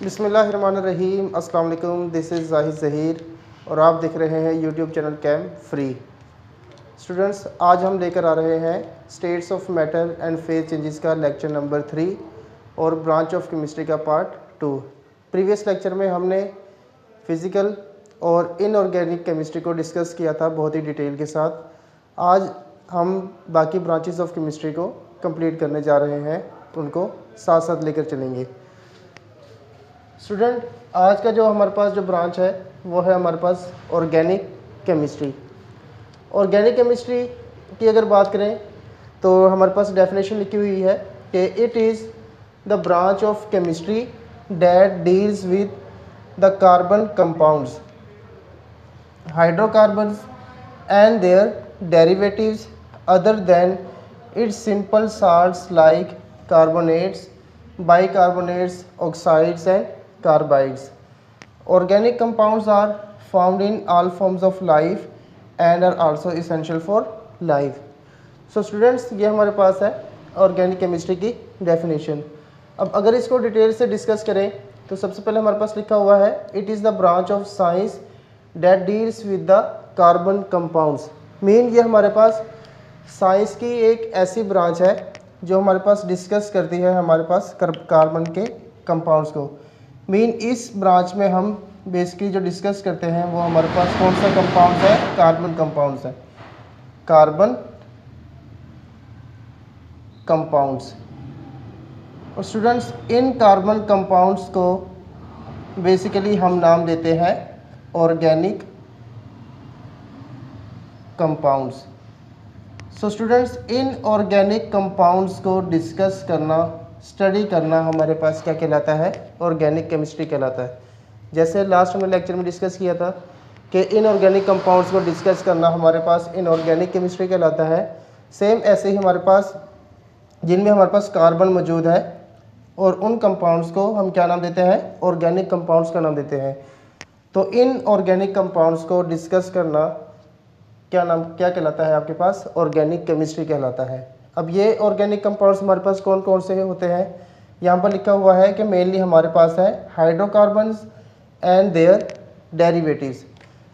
बिस्मिल्लाहिर्रहमानिर्रहीम। अस्सलाम वालेकुम। दिस इज़ जाहिद ज़हीर और आप देख रहे हैं YouTube channel Cam Free. Students, आज हम लेकर आ रहे हैं states of matter and phase changes का लेक्चर नंबर 3 और ब्रांच ऑफ केमिस्ट्री का पार्ट 2। प्रीवियस लेक्चर में हमने फ़िज़िकल और इनऑर्गेनिक केमिस्ट्री को डिस्कस किया था बहुत ही डिटेल के साथ। आज हम बाकी ब्रांचेस ऑफ केमिस्ट्री को कंप्लीट करने जा रहे हैं, उनको साथ साथ लेकर चलेंगे। स्टूडेंट, आज का जो हमारे पास जो ब्रांच है वो है हमारे पास ऑर्गेनिक केमिस्ट्री। ऑर्गेनिक केमिस्ट्री की अगर बात करें तो हमारे पास डेफिनेशन लिखी हुई है कि it is the branch of chemistry that deals with the carbon compounds, hydrocarbons and their derivatives other than its simple salts like carbonates, bicarbonates, oxides and carbides. Organic compounds are found in all forms of life and are also essential for life. So students, ये हमारे पास है organic chemistry की definition. अब अगर इसको detail से discuss करें तो सबसे पहले हमारे पास लिखा हुआ है it is the branch of science that deals with the carbon compounds. Mean ये हमारे पास साइंस की एक ऐसी ब्रांच है जो हमारे पास डिस्कस करती है हमारे पास कार्बन के कंपाउंड्स को। मीन इस ब्रांच में हम बेसिकली जो डिस्कस करते हैं वो हमारे पास कौन सा कंपाउंड्स है? कार्बन कंपाउंड्स है, कार्बन कंपाउंड्स। और स्टूडेंट्स, इन कार्बन कंपाउंड्स को बेसिकली हम नाम देते हैं organic compounds. So students, in organic compounds को डिस्कस करना, स्टडी करना हमारे पास क्या कहलाता है? ऑर्गेनिक केमिस्ट्री कहलाता है। जैसे लास्ट में लेक्चर में डिस्कस किया था कि इन ऑर्गेनिक कंपाउंड्स को डिस्कस करना हमारे पास इनऑर्गेनिक केमिस्ट्री कहलाता है। सेम ऐसे ही हमारे पास जिनमें हमारे पास कार्बन मौजूद है और उन कंपाउंड्स को हम क्या नाम देते हैं? ऑर्गेनिक कंपाउंड्स का नाम देते हैं। तो इन ऑर्गेनिक कंपाउंड्स को डिस्कस करना क्या कहलाता है? आपके पास ऑर्गेनिक केमिस्ट्री कहलाता है। अब ये ऑर्गेनिक कंपाउंड्स हमारे पास कौन कौन से होते हैं? यहाँ पर लिखा हुआ है कि मेनली हमारे पास है hydrocarbons and their derivatives.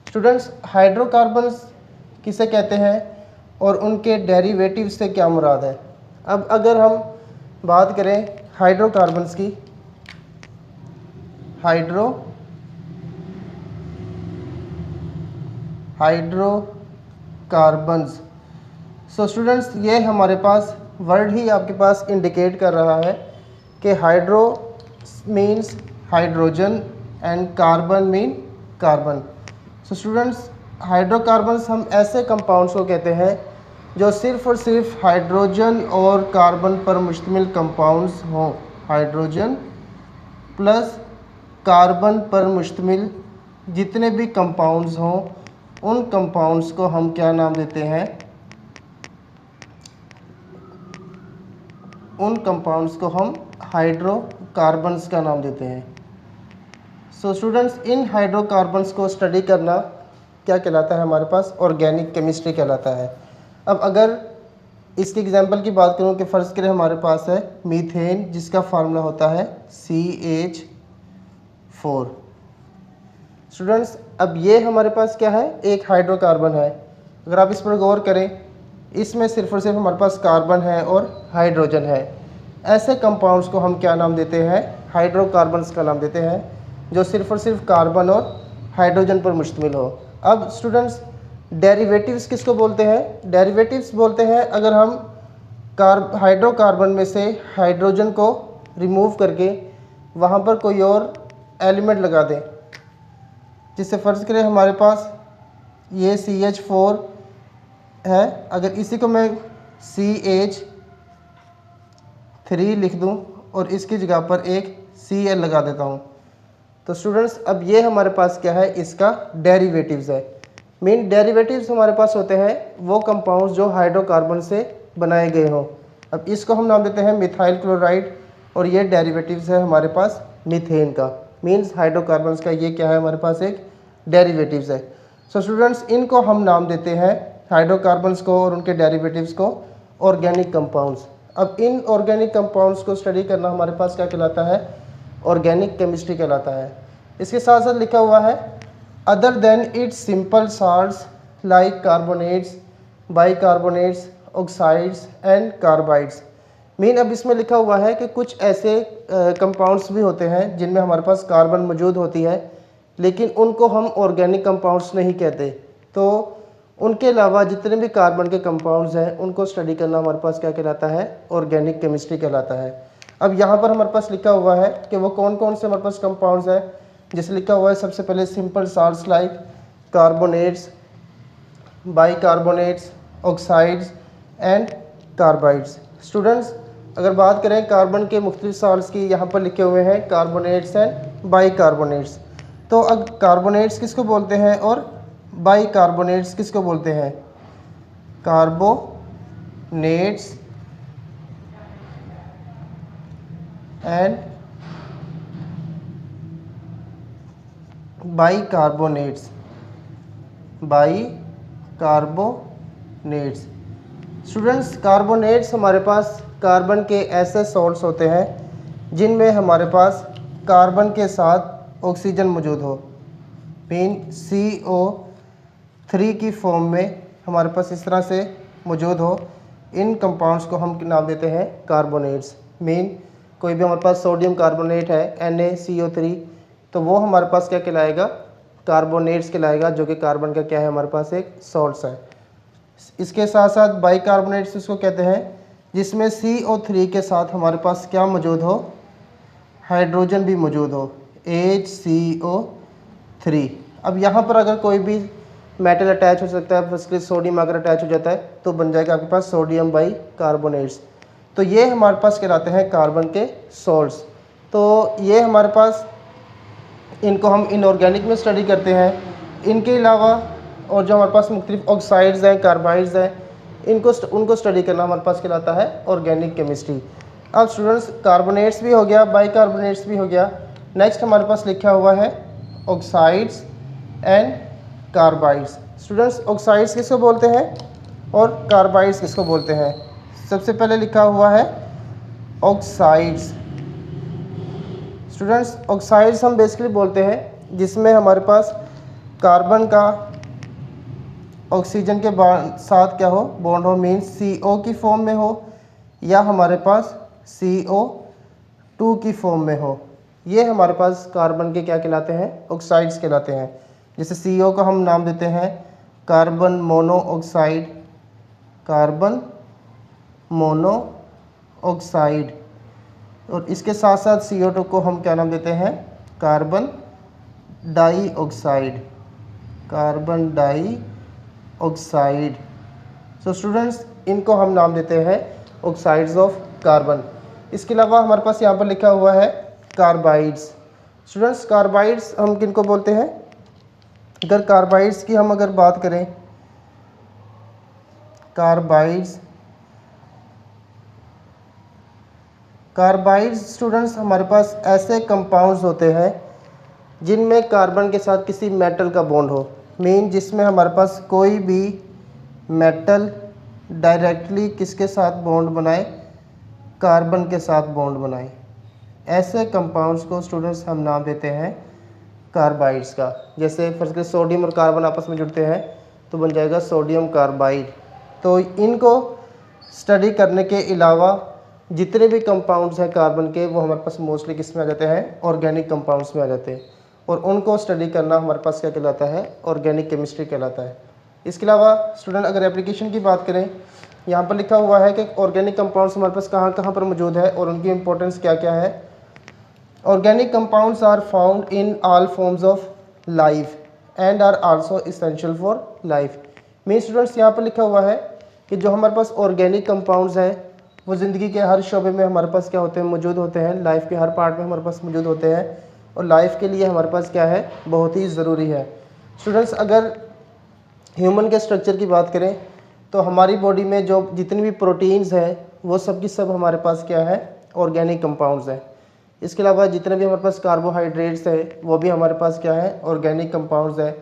Students, hydrocarbons किसे कहते हैं और उनके डेरिवेटिव्स से क्या मुराद है? अब अगर हम बात करें हाइड्रोकार्बन्स की, हाइड्रोकार्बन्स। सो स्टूडेंट्स, ये हमारे पास वर्ड ही आपके पास इंडिकेट कर रहा है कि hydro means hydrogen and carbon mean carbon. So students, hydrocarbons हम ऐसे कंपाउंड्स को कहते हैं जो सिर्फ और सिर्फ हाइड्रोजन और कार्बन पर मुश्तमिल कंपाउंड्स हों। हाइड्रोजन प्लस कार्बन पर मुश्तमिल जितने भी कंपाउंड्स हों उन कंपाउंड्स को हम क्या नाम देते हैं? उन कंपाउंड्स को हम हाइड्रोकार्बन्स का नाम देते हैं। सो स्टूडेंट्स, इन हाइड्रोकार्बन्स को स्टडी करना क्या कहलाता है? हमारे पास ऑर्गेनिक केमिस्ट्री कहलाता है। अब अगर इसकी एग्जांपल की बात करूं कि फ़र्ज़ करें हमारे पास है मीथेन, जिसका फार्मूला होता है CH4। स्टूडेंट्स, अब ये हमारे पास क्या है? एक हाइड्रोकार्बन है। अगर आप इस पर गौर करें, इसमें सिर्फ और सिर्फ हमारे पास कार्बन है और हाइड्रोजन है। ऐसे कंपाउंड्स को हम क्या नाम देते हैं? हाइड्रोकार्बन्स का नाम देते हैं, जो सिर्फ और सिर्फ कार्बन और हाइड्रोजन पर मुश्तमिल हो। अब स्टूडेंट्स, डेरिवेटिव्स किसको बोलते हैं? डेरिवेटिव्स बोलते हैं अगर हम हाइड्रोकार्बन में से हाइड्रोजन को रिमूव करके वहाँ पर कोई और एलिमेंट लगा दें। जिससे फ़र्ज़ करें हमारे पास ये CH4 है, अगर इसी को मैं CH3 लिख दूं और इसकी जगह पर एक Cl लगा देता हूं, तो स्टूडेंट्स अब ये हमारे पास क्या है? इसका डेरिवेटिव्स है। मीन डेरिवेटिव्स हमारे पास होते हैं वो कंपाउंड्स जो हाइड्रोकार्बन से बनाए गए हों। अब इसको हम नाम देते हैं मिथाइल क्लोराइड और ये डेरिवेटिव्स है हमारे पास मीथेन का। मीन्स हाइड्रोकार्बन्स का ये क्या है? हमारे पास एक डेरिवेटिव्स है। सो स्टूडेंट्स, इनको हम नाम देते हैं हाइड्रोकार्बन्स को और उनके डेरिवेटिव्स को ऑर्गेनिक कंपाउंड्स। अब इन ऑर्गेनिक कंपाउंड्स को स्टडी करना हमारे पास क्या कहलाता है? ऑर्गेनिक केमिस्ट्री कहलाता है। इसके साथ साथ लिखा हुआ है other than its simple salts like carbonates, bicarbonates, oxides and carbides. Mean अब इसमें लिखा हुआ है कि कुछ ऐसे कंपाउंड्स भी होते हैं जिनमें हमारे पास कार्बन मौजूद होती है, लेकिन उनको हम ऑर्गेनिक कंपाउंड्स नहीं कहते। तो उनके अलावा जितने भी कार्बन के कंपाउंड्स हैं उनको स्टडी करना हमारे पास क्या कहलाता है, ऑर्गेनिक केमिस्ट्री कहलाता है। अब यहाँ पर हमारे पास लिखा हुआ है कि वो कौन कौन से हमारे पास कंपाउंड्स हैं। जैसे लिखा हुआ है सबसे पहले simple salts like carbonates, bicarbonates, oxides and carbides. Students अगर बात करें कार्बन के मुख्तलिफ साल्ट्स की, यहाँ पर लिखे हुए हैं कार्बोनेट्स एंड बाइकार्बोनेट्स। तो अब कार्बोनेट्स किसको बोलते हैं और बाइकार्बोनेट्स किसको बोलते हैं? Carbonates and bicarbonates, bicarbonates. Students carbonates हमारे पास कार्बन के ऐसे सॉल्ट्स होते हैं जिनमें हमारे पास कार्बन के साथ ऑक्सीजन मौजूद हो, मीन CO3 की फॉर्म में हमारे पास इस तरह से मौजूद हो। इन कंपाउंड्स को हम नाम देते हैं कार्बोनेट्स। मीन कोई भी हमारे पास सोडियम कार्बोनेट है NaCO3, तो वो हमारे पास क्या कहलाएगा, कार्बोनेट्स कहलाएगा, जो कि कार्बन का क्या है, हमारे पास एक सॉल्ट्स है। इसके साथ साथ बाइकार्बोनेट्स उसको कहते हैं जिसमें CO3 के साथ हमारे पास क्या मौजूद हो, हाइड्रोजन भी मौजूद हो, HCO3। अब यहाँ पर अगर कोई भी मेटल अटैच हो सकता है, फर्स्टली सोडियम अगर अटैच हो जाता है तो बन जाएगा आपके पास सोडियम बाइकार्बोनेट्स। तो ये हमारे पास कहलाते हैं कार्बन के सॉल्ट्स। तो ये हमारे पास, इनको हम इनऑर्गेनिक में स्टडी करते हैं। इनके अलावा और जो हमारे पास मुख्तलिफ ऑक्साइड्स हैं, कार्बाइड्स हैं, उनको स्टडी करना हमारे पास कहलाता है ऑर्गेनिक केमिस्ट्री। अब स्टूडेंट्स कार्बोनेट्स भी हो गया, बाइकार्बोनेट्स भी हो गया। नेक्स्ट हमारे पास लिखा हुआ है oxides and carbides. Students oxides किसको बोलते हैं और कार्बाइड्स किसको बोलते हैं? सबसे पहले लिखा हुआ है ऑक्साइड्स। स्टूडेंट्स ऑक्साइड्स हम बेसिकली बोलते हैं जिसमें हमारे पास कार्बन का ऑक्सीजन के साथ क्या हो, बॉन्ड हो, मीन्स CO की फॉर्म में हो या हमारे पास CO2 की फॉर्म में हो। ये हमारे पास कार्बन के क्या कहलाते हैं, ऑक्साइड्स कहलाते हैं। जैसे CO का हम नाम देते हैं कार्बन मोनोऑक्साइड, कार्बन मोनोऑक्साइड, और इसके साथ साथ CO2 को हम क्या नाम देते हैं, carbon dioxide, carbon dioxide. So students इनको हम नाम देते हैं ऑक्साइड्स ऑफ कार्बन। इसके अलावा हमारे पास यहाँ पर लिखा हुआ है कार्बाइड्स। स्टूडेंट्स कार्बाइड्स हम किनको बोलते हैं? अगर कार्बाइड्स की हम अगर बात करें, कार्बाइड्स स्टूडेंट्स हमारे पास ऐसे कंपाउंड्स होते हैं जिनमें कार्बन के साथ किसी मेटल का बॉन्ड हो, मीन जिसमें हमारे पास कोई भी मेटल डायरेक्टली किसके साथ बॉन्ड बनाए, कार्बन के साथ बॉन्ड बनाए। ऐसे कंपाउंड्स को स्टूडेंट्स हम नाम देते हैं कार्बाइड्स का। जैसे फर्स्ट के सोडियम और कार्बन आपस में जुड़ते हैं तो बन जाएगा सोडियम कार्बाइड। तो इनको स्टडी करने के अलावा जितने भी कंपाउंड्स हैं कार्बन के, वो हमारे पास मोस्टली किस में आ जाते हैं, ऑर्गेनिक कंपाउंड्स में आ जाते हैं, और उनको स्टडी करना हमारे पास क्या कहलाता है, ऑर्गेनिक केमिस्ट्री कहलाता है। इसके अलावा स्टूडेंट अगर एप्लीकेशन की बात करें, यहाँ पर लिखा हुआ है कि ऑर्गेनिक कंपाउंड्स हमारे पास कहाँ कहाँ पर मौजूद है और उनकी इंपॉर्टेंस क्या क्या है। Organic compounds are found in all forms of life and are also essential for life. Mean students यहाँ पर लिखा हुआ है कि जो हमारे पास ऑर्गेनिक कंपाउंड्स हैं वो ज़िंदगी के हर शोबे में हमारे पास क्या होते हैं, मौजूद होते हैं। लाइफ के हर पार्ट में हमारे पास मौजूद होते हैं और लाइफ के लिए हमारे पास क्या है, बहुत ही ज़रूरी है। स्टूडेंट्स अगर ह्यूमन के स्ट्रक्चर की बात करें तो हमारी बॉडी में जो जितनी भी प्रोटीन्स हैं वो सब की सब हमारे पास क्या है, ऑर्गेनिक कंपाउंड्स हैं। इसके अलावा जितने भी हमारे पास कार्बोहाइड्रेट्स हैं वो भी हमारे पास क्या है, ऑर्गेनिक कंपाउंड्स हैं।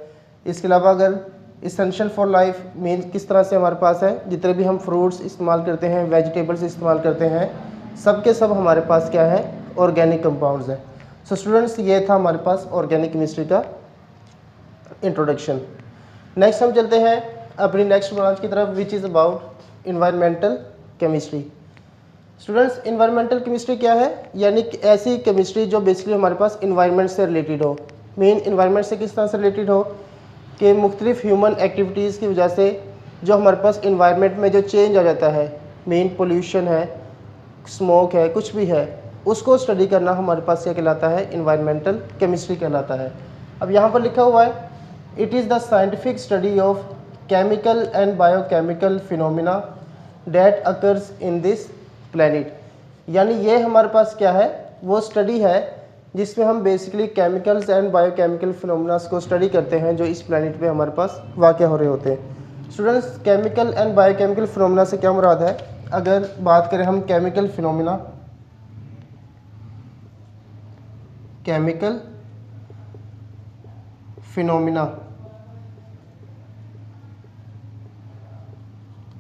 इसके अलावा अगर इसेंशियल फॉर लाइफ मीन किस तरह से हमारे पास है, जितने भी हम फ्रूट्स इस्तेमाल करते हैं, वेजिटेबल्स इस्तेमाल करते हैं, सब के सब हमारे पास क्या है, ऑर्गेनिक कंपाउंड्स हैं। सो स्टूडेंट्स ये था हमारे पास ऑर्गेनिक केमिस्ट्री का इंट्रोडक्शन। नेक्स्ट हम चलते हैं अपनी नेक्स्ट ब्रांच की तरफ which is about environmental chemistry. Students environmental chemistry क्या है, यानी कि ऐसी केमिस्ट्री जो बेसिकली हमारे पास इन्वायरमेंट से रिलेटेड हो। मेन इन्वायरमेंट से किस तरह से रिलेटेड हो कि मुख्तलिफ ह्यूमन एक्टिविटीज़ की वजह से जो हमारे पास इन्वायरमेंट में जो चेंज आ जाता है, मेन पोल्यूशन है, स्मोक है, कुछ भी है, उसको स्टडी करना हमारे पास क्या कहलाता है, इन्वायरमेंटल केमिस्ट्री कहलाता है। अब यहाँ पर लिखा हुआ है it is the scientific study of chemical and biochemical phenomena that occurs in this planet. यानी ये हमारे पास क्या है, वो स्टडी है जिसमें हम basically chemicals and biochemical phenomenas को स्टडी करते हैं जो इस प्लैनेट पे हमारे पास वाक़ हो रहे होते हैं। Students chemical and biochemical phenomena से क्या मुराद है, अगर बात करें हम chemical phenomena, chemical phenomena,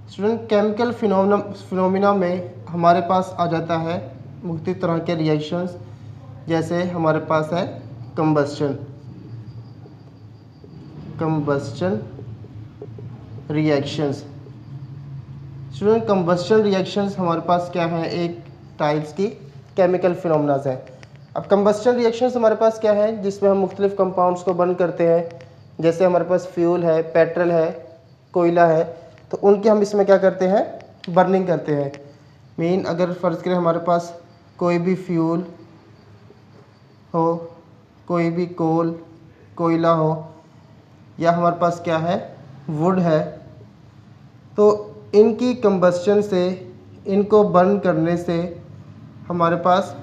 student chemical phenomena में हमारे पास आ जाता है मुख्तलिफ तरह के रिएक्शंस, जैसे हमारे पास है combustion reactions. Student combustion reactions हमारे पास क्या है, एक टाइप्स की केमिकल फिनोमिनाज है। अब कंबस्शन रिएक्शंस हमारे पास क्या है, जिसमें हम मुख्तलिफ कंपाउंड्स को बर्न करते हैं, जैसे हमारे पास फ्यूल है, पेट्रोल है, कोयला है, तो उनके हम इसमें क्या करते हैं, बर्निंग करते हैं। मीन अगर फ़र्ज़ करें हमारे पास कोई भी फ्यूल हो, कोई भी कोयला हो, या हमारे पास क्या है, वुड है, तो इनकी कंबस्शन से, इनको बर्न करने से हमारे पास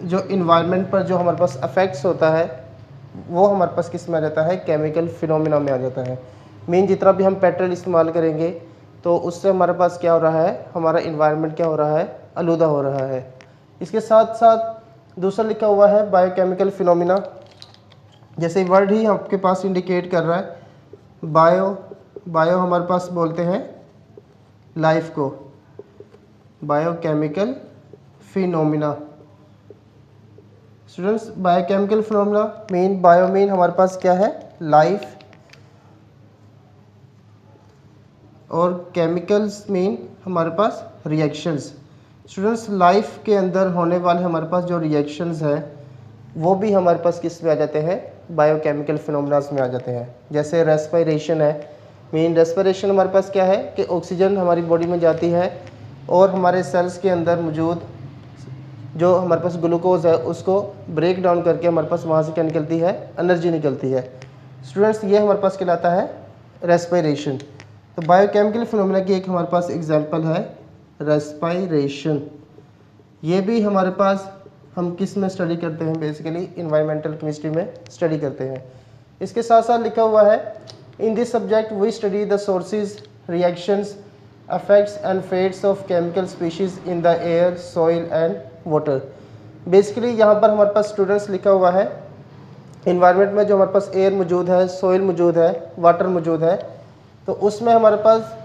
जो इन्वायरमेंट पर जो हमारे पास अफेक्ट्स होता है वो हमारे पास किस में आ जाता है, केमिकल फिनोमिना में आ जाता है। मीन जितना भी हम पेट्रोल इस्तेमाल करेंगे तो उससे हमारे पास क्या हो रहा है, हमारा इन्वायरमेंट क्या हो रहा है, आलूदा हो रहा है। इसके साथ साथ दूसरा लिखा हुआ है बायोकेमिकल फिनोमिना, जैसे वर्ड ही आपके पास इंडिकेट कर रहा है, बायो हमारे पास बोलते हैं लाइफ को, biochemical phenomena. Students biochemical phenomena mean, bio mean हमारे पास क्या है, लाइफ, और केमिकल्स मीन हमारे पास रिएक्शंस। स्टूडेंट्स लाइफ के अंदर होने वाले हमारे पास जो रिएक्शंस हैं वो भी हमारे पास किस में आ जाते हैं, बायोकेमिकल फिनोमिनास में आ जाते हैं। जैसे रेस्पिरेशन है, मीन रेस्पिरेशन हमारे पास क्या है कि ऑक्सीजन हमारी बॉडी में जाती है और हमारे सेल्स के अंदर मौजूद जो हमारे पास ग्लूकोज है उसको ब्रेक डाउन करके हमारे पास वहाँ से क्या निकलती है, एनर्जी निकलती है। स्टूडेंट्स ये हमारे पास कहलाता है रेस्पिरेशन। तो बायोकेमिकल फिनोमिना की एक हमारे पास एग्जांपल है रेस्पिरेशन। ये भी हमारे पास हम किस में स्टडी करते हैं, बेसिकली इन्वायरमेंटल केमिस्ट्री में स्टडी करते हैं। इसके साथ साथ लिखा हुआ है in this subject we study the sources, reactions, effects and fates of chemical species in the air, soil and water। Basically यहाँ पर हमारे पास स्टूडेंट्स लिखा हुआ है इन्वायरमेंट में जो हमारे पास एयर मौजूद है, सोइल मौजूद है, वाटर मौजूद है, तो उसमें हमारे पास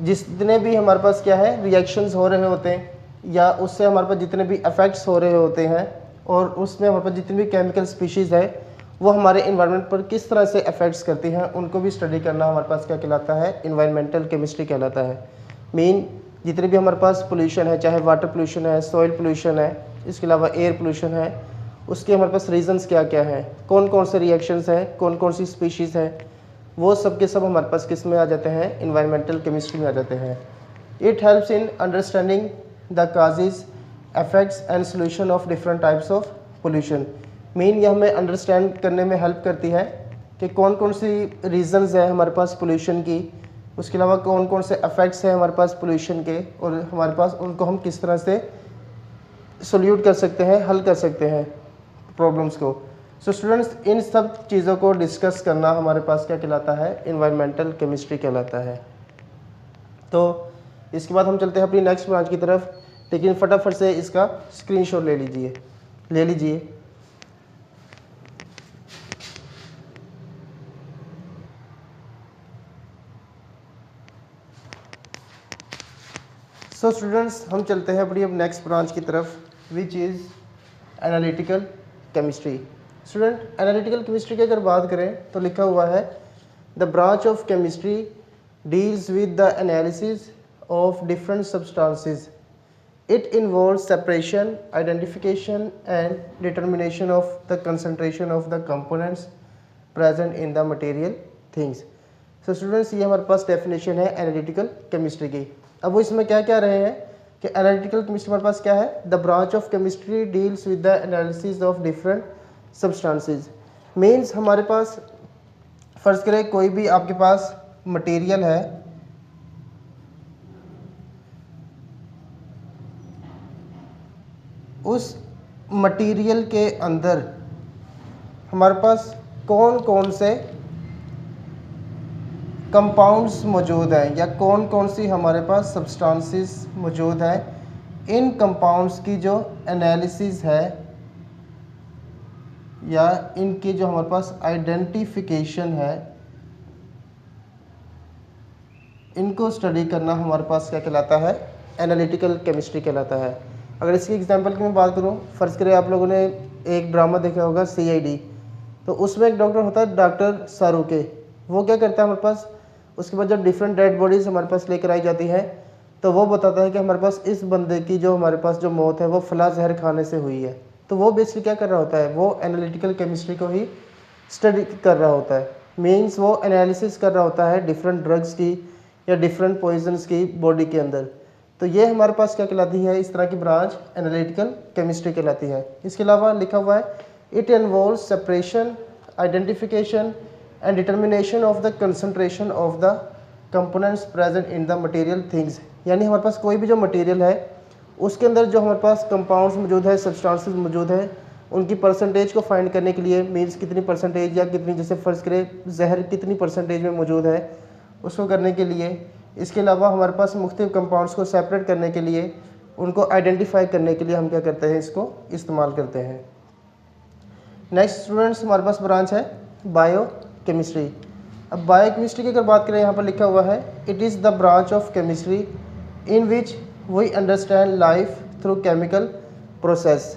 जितने भी हमारे पास क्या है रिएक्शंस हो रहे होते हैं या उससे हमारे पास जितने भी इफ़ेक्ट्स हो रहे होते हैं और उसमें हमारे पास जितनी भी केमिकल स्पीशीज़ है वो हमारे इन्वायरमेंट पर किस तरह से अफेक्ट्स करती हैं, उनको भी स्टडी करना हमारे पास क्या कहलाता है, इन्वायरमेंटल केमिस्ट्री कहलाता है। मीन जितने भी हमारे पास पोल्यूशन है, चाहे वाटर पोल्यूशन है, सॉइल पोल्यूशन है, इसके अलावा एयर पोल्यूशन है, उसके हमारे पास रीजंस क्या क्या हैं, कौन कौन से रिएक्शंस हैं, कौन कौन सी स्पीशीज़ हैं, वो सब के सब हमारे पास किस में आ जाते हैं, इन्वायरमेंटल केमिस्ट्री में आ जाते हैं। It helps in understanding the causes, effects and solution of different types of pollution. Mean ये हमें अंडरस्टैंड करने में हेल्प करती है कि कौन कौन सी रीजंस है हमारे पास पोल्यूशन की, उसके अलावा कौन कौन से इफेक्ट्स हैं हमारे पास पोल्यूशन के, और हमारे पास उनको हम किस तरह से सोल्यूट कर सकते हैं, हल कर सकते हैं प्रॉब्लम्स को। सो स्टूडेंट्स इन सब चीज़ों को डिस्कस करना हमारे पास क्या कहलाता है, इन्वायरमेंटल केमिस्ट्री कहलाता है। तो इसके बाद हम चलते हैं अपनी नेक्स्ट ब्रांच की तरफ, लेकिन फटाफट से इसका स्क्रीनशॉट ले लीजिए। सो स्टूडेंट्स हम चलते हैं अपनी अब नेक्स्ट ब्रांच की तरफ which is analytical chemistry. Student, analytical chemistry की अगर बात करें तो लिखा हुआ है the branch of chemistry deals with the analysis of different substances. It involves separation, identification and determination of the concentration of the components present in the material things. So students, ये हमारे पास डेफिनेशन है analytical chemistry की। अब वो इसमें क्या क्या रहे हैं कि एनालिटिकल केमिस्ट्री हमारे पास क्या है, the branch of chemistry deals with the analysis of different substances. Means हमारे पास फर्ज करें कोई भी आपके पास मटेरियल है, उस मटेरियल के अंदर हमारे पास कौन कौन से कंपाउंड्स मौजूद हैं या कौन कौन सी हमारे पास सब्सटेंसेस मौजूद हैं। इन कंपाउंड्स की जो एनालिसिस है या इनकी जो हमारे पास आइडेंटिफिकेशन है, इनको स्टडी करना हमारे पास क्या कहलाता है, एनालिटिकल केमिस्ट्री कहलाता है। अगर इसकी एग्जांपल की मैं बात करूं, फ़र्ज़ करें आप लोगों ने एक ड्रामा देखा होगा CID, तो उसमें एक डॉक्टर होता है डॉक्टर शाहरुखे। वो क्या करता है हमारे पास, उसके बाद जब डिफरेंट डेड बॉडीज़ हमारे पास लेकर आई जाती है तो वो बताता है कि हमारे पास इस बंदे की जो हमारे पास जो मौत है वो फला जहर खाने से हुई है। तो वो बेसिकली क्या कर रहा होता है, वो एनालिटिकल केमिस्ट्री को ही स्टडी कर रहा होता है। मीन्स वो एनालिसिस कर रहा होता है डिफरेंट ड्रग्स की या डिफरेंट पॉइजन्स की बॉडी के अंदर। तो ये हमारे पास क्या कहलाती है, इस तरह की ब्रांच एनालिटिकल केमिस्ट्री कहलाती है। इसके अलावा लिखा हुआ है it involves separation, identification and determination of the concentration of the components present in the material things. यानी हमारे पास कोई भी जो मटेरियल है उसके अंदर जो हमारे पास कंपाउंड्स मौजूद है, सब्सटेंसेस मौजूद है, उनकी परसेंटेज को फाइंड करने के लिए, मीन्स कितनी परसेंटेज या कितनी, जैसे फ़र्ज़ करें जहर कितनी परसेंटेज में मौजूद है, उसको करने के लिए। इसके अलावा हमारे पास मुख्तलिफ कंपाउंड्स को सेपरेट करने के लिए, उनको आइडेंटिफाई करने के लिए हम क्या करते हैं, इसको इस्तेमाल करते हैं। नेक्स्ट स्टूडेंट्स, हमारे पास ब्रांच है बायो केमिस्ट्री। अब बायो केमिस्ट्री की अगर बात करें, यहाँ पर लिखा हुआ है it is the branch of chemistry in which we understand life through chemical process.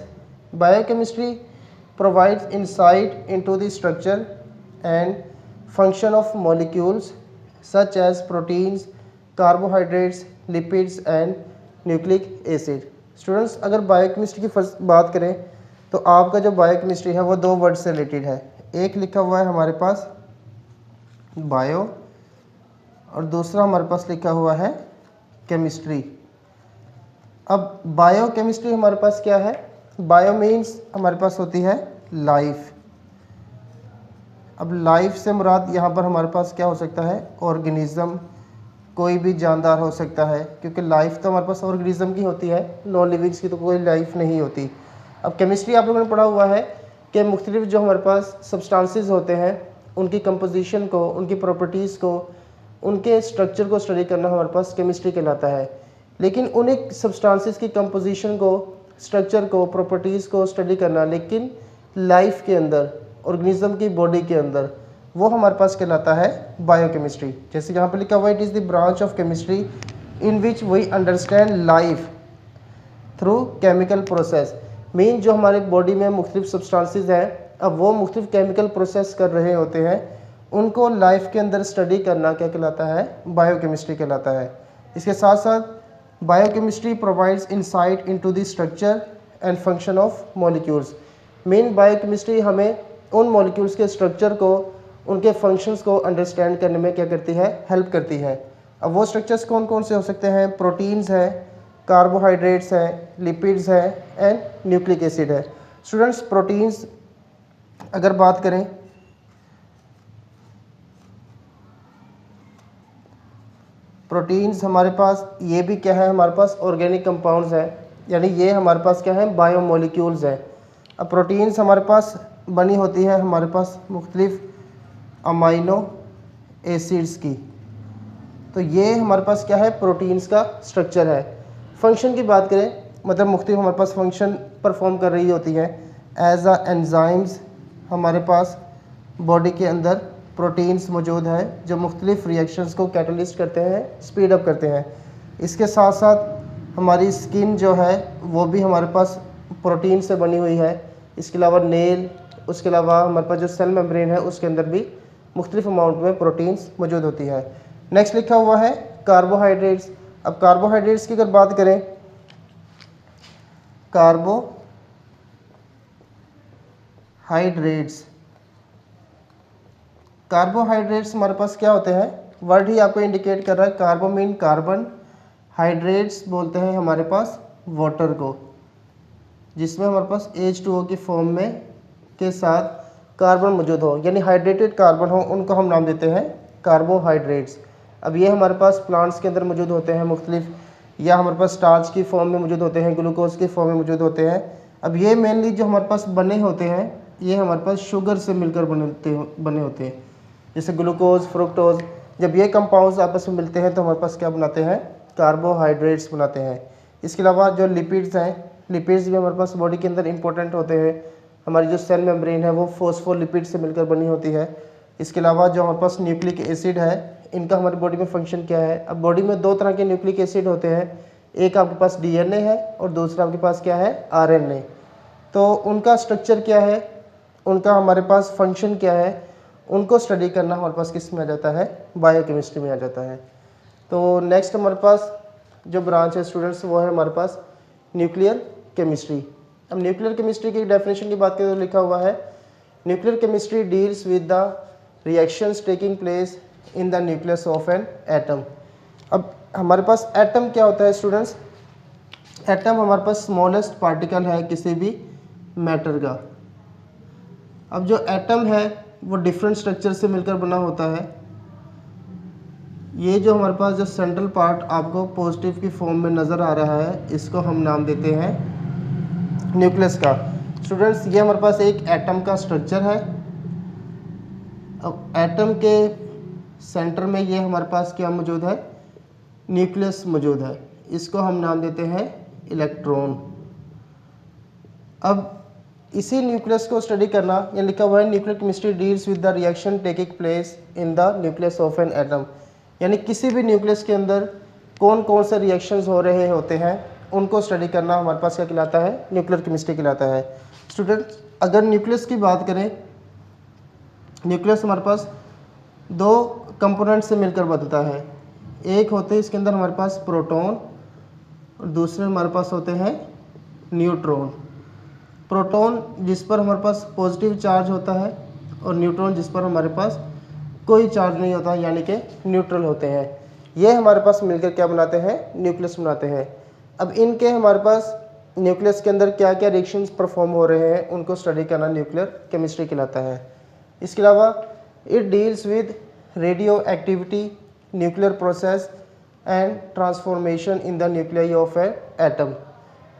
Biochemistry provides insight into the structure and function of molecules such as proteins, carbohydrates, lipids and nucleic acid. Students, अगर biochemistry की बात करें तो आपका जो biochemistry है वो दो वर्ड से रिलेटेड है। एक लिखा हुआ है हमारे पास बायो और दूसरा हमारे पास लिखा हुआ है केमिस्ट्री। अब बायोकेमिस्ट्री हमारे पास क्या है, बायो मीन्स हमारे पास होती है लाइफ। अब लाइफ से मुराद यहाँ पर हमारे पास क्या हो सकता है, ऑर्गेनिज्म, कोई भी जानदार हो सकता है, क्योंकि लाइफ तो हमारे पास ऑर्गेनिज्म की होती है, नॉन लिविंग्स की तो कोई लाइफ नहीं होती। अब केमिस्ट्री आप लोगों ने पढ़ा हुआ है कि मुख्तलिफ जो हमारे पास सब्सटेंसेस होते हैं उनकी कंपोजिशन को, उनकी प्रॉपर्टीज़ को, उनके स्ट्रक्चर को स्टडी करना हमारे पास केमिस्ट्री कहलाता है। लेकिन उन्हीं सब्सटेंसेस की कंपोजिशन को, स्ट्रक्चर को, प्रॉपर्टीज़ को स्टडी करना लेकिन लाइफ के अंदर, ऑर्गेनिज्म की बॉडी के अंदर, वो हमारे पास कहलाता है बायोकेमिस्ट्री। जैसे यहाँ पर लिखा हुआ it is the branch of chemistry in which we understand life through chemical process. Mean जो हमारे बॉडी में मुख्तलिफ सब्सटेंसेस हैं, अब वो मुख्तलिफ केमिकल प्रोसेस कर रहे होते हैं, उनको लाइफ के अंदर स्टडी करना क्या कहलाता है, बायोकेमिस्ट्री कहलाता है। इसके साथ साथ biochemistry provides insight into the structure and function of molecules. Main biochemistry हमें उन मॉलिक्यूल्स के स्ट्रक्चर को, उनके फंक्शंस को अंडरस्टैंड करने में क्या करती है, हेल्प करती है। अब वो स्ट्रक्चर्स कौन कौन से हो सकते हैं, प्रोटीन्स हैं, कार्बोहाइड्रेट्स हैं, लिपिड्स हैं एंड न्यूक्लिक एसिड है। स्टूडेंट्स, प्रोटीन्स अगर बात करें, प्रोटीन्स हमारे पास ये भी क्या है, हमारे पास ऑर्गेनिक कंपाउंड्स हैं, यानी ये हमारे पास क्या है, बायोमोलिक्यूल्स हैं। अब प्रोटीन्स हमारे पास बनी होती है हमारे पास मुख्तलिफ अमाइनो एसिड्स की। तो ये हमारे पास क्या है, प्रोटीन्स का स्ट्रक्चर है। फंक्शन की बात करें, मतलब मुख्तलिफ हमारे पास फंक्शन परफॉर्म कर रही होती है एज आ एंजाइम्स। हमारे पास बॉडी के अंदर प्रोटीन्स मौजूद है जो मुख्तलिफ रिएक्शंस को कैटलिस्ट करते हैं, स्पीड अप करते हैं। इसके साथ साथ हमारी स्किन जो है वो भी हमारे पास प्रोटीन से बनी हुई है। इसके अलावा नेल, उसके अलावा हमारे पास जो सेल मेम्ब्रेन है उसके अंदर भी मुख्तलिफ अमाउंट में प्रोटीन्स मौजूद होती है। नेक्स्ट लिखा हुआ है कार्बोहाइड्रेट्स। अब कार्बोहाइड्रेट्स की अगर बात करें, कार्बोहाइड्रेट्स हमारे पास क्या होते हैं, वर्ड ही आपको इंडिकेट कर रहा है, कार्बो मीन कार्बन, हाइड्रेट्स बोलते हैं हमारे पास वाटर को, जिसमें हमारे पास H2O की फॉर्म में के साथ कार्बन मौजूद हो, यानी हाइड्रेटेड कार्बन हो, उनको हम नाम देते हैं कार्बोहाइड्रेट्स। अब ये हमारे पास प्लांट्स के अंदर मौजूद होते हैं मुख्तलिफ, या हमारे पास स्टार्च की फॉर्म में मौजूद होते हैं, ग्लूकोज की फॉर्म में मौजूद होते हैं। अब ये मेनली जो हमारे पास बने होते हैं, ये हमारे पास शुगर से मिलकर बने होते हैं, जैसे ग्लूकोज, फ्रुक्टोज। जब ये कंपाउंड्स आपस में मिलते हैं तो हमारे पास क्या बनाते हैं, कार्बोहाइड्रेट्स बनाते हैं। इसके अलावा जो लिपिड्स हैं, लिपिड्स भी हमारे पास बॉडी के अंदर इंपॉर्टेंट होते हैं। हमारी जो सेल मेम्ब्रेन है वो फॉस्फोलिपिड से मिलकर बनी होती है। इसके अलावा जो हमारे पास न्यूक्लिक एसिड है, इनका हमारी बॉडी में फंक्शन क्या है। अब बॉडी में दो तरह के न्यूक्लिक एसिड होते हैं, एक आपके पास DNA है और दूसरा आपके पास क्या है, RNA। तो उनका स्ट्रक्चर क्या है, उनका हमारे पास फंक्शन क्या है, उनको स्टडी करना हमारे पास किस में आ जाता है, बायोकेमिस्ट्री में आ जाता है। तो नेक्स्ट हमारे पास जो ब्रांच है स्टूडेंट्स, वो है हमारे पास न्यूक्लियर केमिस्ट्री। अब न्यूक्लियर केमिस्ट्री की डेफिनेशन की बात करें तो लिखा हुआ है, nuclear chemistry deals with the reactions taking place in the nucleus of an atom. अब हमारे पास एटम क्या होता है स्टूडेंट्स, एटम हमारे पास स्मॉलेस्ट पार्टिकल है किसी भी मैटर का। अब जो एटम है वो डिफरेंट स्ट्रक्चर से मिलकर बना होता है। ये जो हमारे पास जो सेंट्रल पार्ट आपको पॉजिटिव की फॉर्म में नज़र आ रहा है, इसको हम नाम देते हैं न्यूक्लियस का। स्टूडेंट्स ये हमारे पास एक एटम का स्ट्रक्चर है। अब एटम के सेंटर में ये हमारे पास क्या मौजूद है, न्यूक्लियस मौजूद है, इसको हम नाम देते हैं इलेक्ट्रॉन। अब इसी न्यूक्लियस को स्टडी करना, ये लिखा हुआ है nuclear chemistry deals with the reaction taking place in the nucleus of an atom, यानी किसी भी न्यूक्लियस के अंदर कौन कौन से रिएक्शंस हो रहे होते हैं उनको स्टडी करना हमारे पास क्या कहलाता है, न्यूक्लियर केमिस्ट्री कहलाता है। स्टूडेंट्स अगर न्यूक्लियस की बात करें, न्यूक्लियस हमारे पास दो कंपोनेंट से मिलकर बनता है। एक होते हैं इसके अंदर हमारे पास प्रोटॉन और दूसरे हमारे पास होते हैं न्यूट्रॉन। प्रोटॉन जिस पर हमारे पास पॉजिटिव चार्ज होता है और न्यूट्रॉन जिस पर हमारे पास कोई चार्ज नहीं होता, यानी कि न्यूट्रल होते हैं। ये हमारे पास मिलकर क्या बनाते हैं, न्यूक्लियस बनाते हैं। अब इनके हमारे पास न्यूक्लियस के अंदर क्या क्या रिएक्शंस परफॉर्म हो रहे हैं उनको स्टडी करना न्यूक्लियर केमिस्ट्री कहलाता है। इसके अलावा it deals with radio activity, nuclear process and transformation in the nuclei of A atom,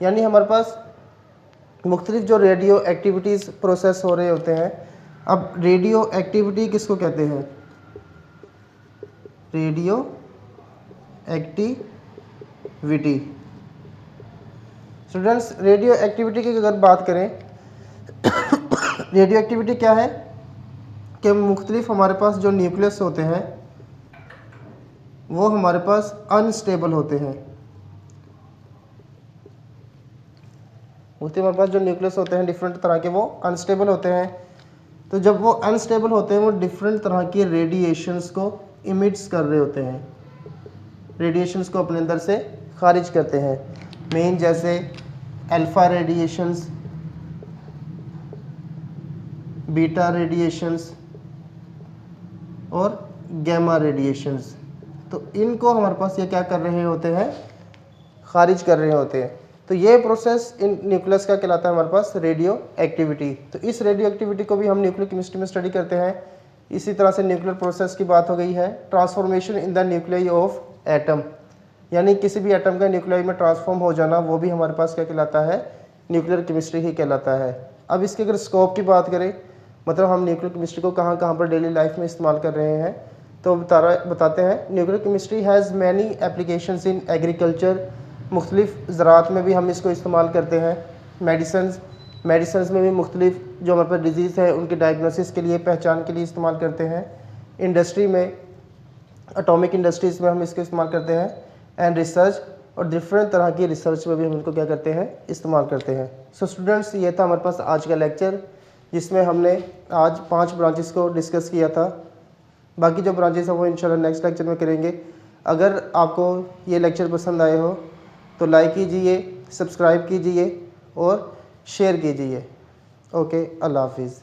यानी हमारे पास मुख्तलिफ जो रेडियो एक्टिविटीज़ प्रोसेस हो रहे होते हैं। अब रेडियो एक्टिविटी किसको कहते हैं, radio activity. Students radio activity की अगर बात करें, रेडियो एक्टिविटी क्या है कि मुख्तलिफ हमारे पास जो न्यूक्लियस होते हैं वो हमारे पास अनस्टेबल होते हैं। हमारे पास जो न्यूक्लियस होते हैं डिफरेंट तरह के, वो अनस्टेबल होते हैं। तो जब वो अनस्टेबल होते हैं वो डिफरेंट तरह के रेडिएशंस को इमिट्स कर रहे होते हैं, रेडिएशंस को अपने अंदर से खारिज करते हैं। मेन जैसे अल्फ़ा रेडिएशंस, बीटा रेडिएशंस और गैमा रेडिएशंस। तो इनको हमारे पास ये क्या कर रहे होते हैं, खारिज कर रहे होते हैं। तो ये प्रोसेस इन न्यूक्लियस का कहलाता है हमारे पास रेडियो एक्टिविटी। तो इस रेडियो एक्टिविटी को भी हम न्यूक्लियर केमिस्ट्री में स्टडी करते हैं। इसी तरह से न्यूक्लियर प्रोसेस की बात हो गई है। Transformation in the nuclei of atom, यानी किसी भी एटम का न्यूक्लियाई में ट्रांसफॉर्म हो जाना, वो भी हमारे पास क्या कहलाता है, न्यूक्लियर केमिस्ट्री ही कहलाता है। अब इसके अगर स्कोप की बात करें, मतलब हम न्यूक्लियर केमिस्ट्री को कहाँ कहाँ पर डेली लाइफ में इस्तेमाल कर रहे हैं, तो बताते हैं nuclear chemistry has many applications in agriculture, मुख्तलिफ ज़रात में भी हम इसको इस्तेमाल करते हैं। मेडिसन्स में भी मुख्तलिफ जो हमारे पास डिजीज़ है उनकी डायग्नोसिस के लिए, पहचान के लिए इस्तेमाल करते हैं। इंडस्ट्री में, एटॉमिक इंडस्ट्रीज़ में हम इसको इस्तेमाल करते हैं। एंड रिसर्च, और डिफरेंट तरह की रिसर्च में भी हम इनको क्या करते हैं, इस्तेमाल करते हैं। सो स्टूडेंट्स, ये था हमारे पास आज का लेक्चर, जिसमें हमने आज 5 ब्रांचेस को डिस्कस किया था। बाकी जो ब्रांचेस हैं वो इंशाल्लाह नेक्स्ट लेक्चर में करेंगे। अगर आपको ये लेक्चर पसंद आए हो तो लाइक कीजिए, सब्सक्राइब कीजिए और शेयर कीजिए। ओके, अल्लाह हाफिज़।